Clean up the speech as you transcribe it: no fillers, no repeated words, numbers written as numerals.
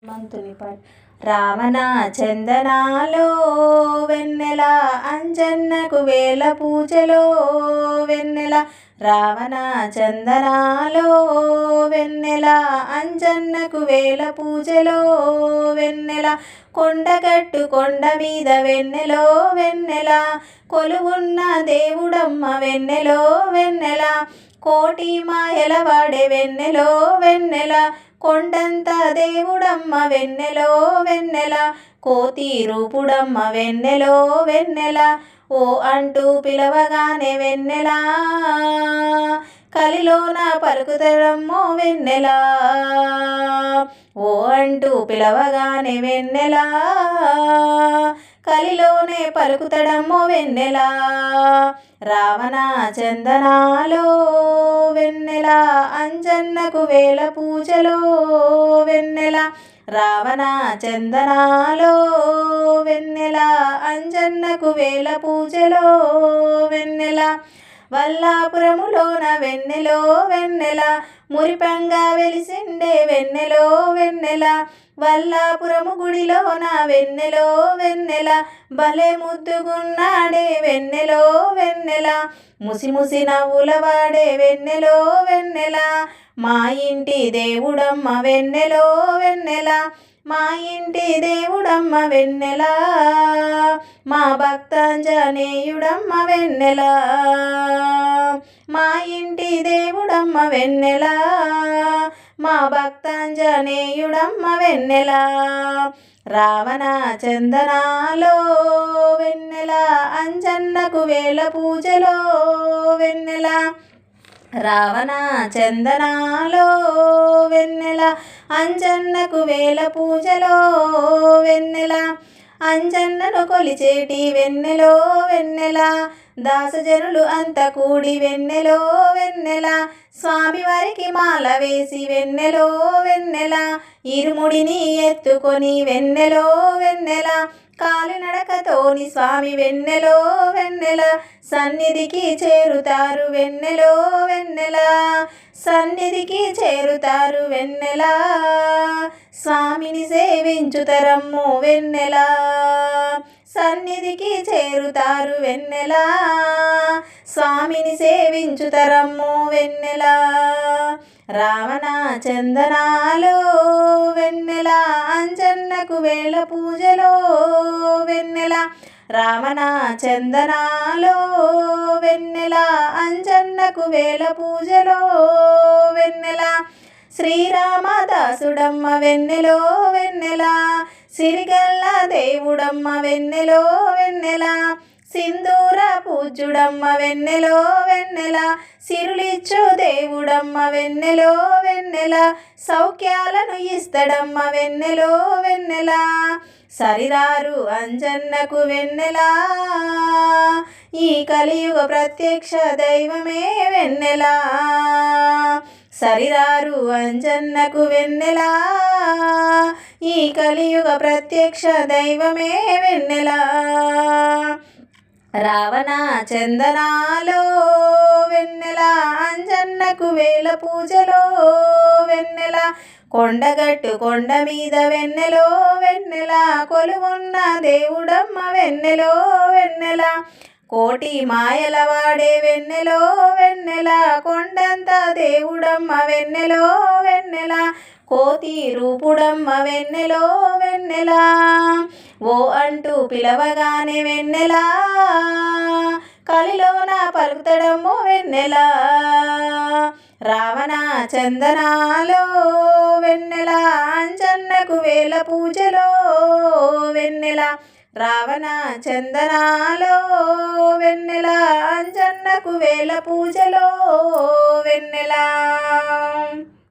మంతుని పాట రావణ చందనాలో వెన్నెల అంజన్నకు వేల పూజలో వెన్నెల రావణ చందనాలో వెన్నెల అంజన్నకు వేల పూజలో వెన్నెల కొండగట్టు కొండ మీద వెన్నెలో వెన్నెల కొలువున్న దేవుడమ్మ వెన్నెలో వెన్నెల కోటి మాయల వాడే వెన్నెలో వెన్నెల కొండంత దేవుడమ్మ వెన్నెలో వెన్నెల కోతి రూపుడమ్మ వెన్నెలో వెన్నెల ఓ అంటూ పిలవగానే వెన్నెల కలిలోన పలుకుతడమ్మో వెన్నెల ఓ అంటూ పిలవగానే వెన్నెల కలిలోనే పలుకుతడమ్మో వెన్నెల రావణ చందనాలో వెన్నెల అంజన్నకు వేల పూజలో వెన్నెల రావణ చందనాలో వెన్నెల అంజన్నకు వేల పూజలో వెన్నెల వల్లాపురములోన వెన్నెలో వెన్నెల మురిపంగా వెలిసిండే వెన్నెలో వెన్నెల వల్లాపురము గుడిలోన వెన్నెలో వెన్నెల భలే ముద్దుగున్నాడే వెన్నెలో వెన్నెల ముసిముసి నవ్వుల వాడే వెన్నెలో వెన్నెల మా ఇంటి దేవుడమ్మ వెన్నెలో వెన్నెల మా ఇంటి దేవుడమ్మ వెన్నెల మా భక్తాంజనేయుడమ్మ వెన్నెల మా ఇంటి దేవుడమ్మ వెన్నెల మా భక్తాంజనేయుడమ్మ వెన్నెల రావణ చందనాలో వెన్నెల అంజన్నకు వేల పూజలో వెన్నెల రావణ చందనాలో వెన్నెల అంజన్నకు వేల పూజలో వెన్నెల అంజన్నను కొలిచేటి వెన్నెలో వెన్నెల దాసజనులు అంత కూడి వెన్నెలో వెన్నెల స్వామివారికి మాల వేసి వెన్నెలో వెన్నెల ఇరుముడిని ఎత్తుకొని వెన్నెలో వెన్నెల కాలినడకతోని స్వామి వెన్నెలో వెన్నెల సన్నిధికి చేరుతారు వెన్నెలో వెన్నెల సన్నిధికి చేరుతారు వెన్నెల స్వామిని సేవించుతరమ్ము వెన్నెల సన్నిధికి చేరుతారు వెన్నెల స్వామిని సేవించుతరమ్ము వెన్నెల రావణ చందనాలో వెన్నెల అంజన్నకు వేల పూజలో వెన్నెల రావణ చందనాలో వెన్నెల అంజన్నకు వేల పూజలో వెన్నెల శ్రీరామదాసుడమ్మ వెన్నెలో వెన్నెల సిరిగల్ల దేవుడమ్మ వెన్నెలో వెన్నెల సింధూర పూజ్యుడమ్మ వెన్నెలో వెన్నెల సిరులిచ్చు దేవుడమ్మ వెన్నెలో వెన్నెల సౌఖ్యాలను ఇస్తడమ్మ వెన్నెలో వెన్నెల సరిరారు అంజన్నకు వెన్నెల ఈ కలియుగ ప్రత్యక్ష దైవమే వెన్నెల సరిరారు అంజన్నకు వెన్నెల ఈ కలియుగ ప్రత్యక్ష దైవమే వెన్నెల రావణ చందనాలో వెన్నెల అంజన్నకు వేల పూజలో వెన్నెల కొండగట్టు కొండ మీద వెన్నెలో వెన్నెల కొలువున్న దేవుడమ్మ వెన్నెలో వెన్నెల కోటి మాయల వాడే వెన్నెలో వెన్నెల కొండంత దేవుడమ్మ వెన్నెలో వెన్నెల కోతి రూపుడమ్మ వెన్నెలో వెన్నెల ఓ అంటూ పిలవగానే వెన్నెల కలిలోన పలుకుతడమ్మో వెన్నెల రావణ చందనాలో వెన్నెల అంజన్నకు వేల పూజలో వెన్నెల రావణ చందనాలో వెన్నెల అంజన్నకు వేల పూజలో వెన్నెల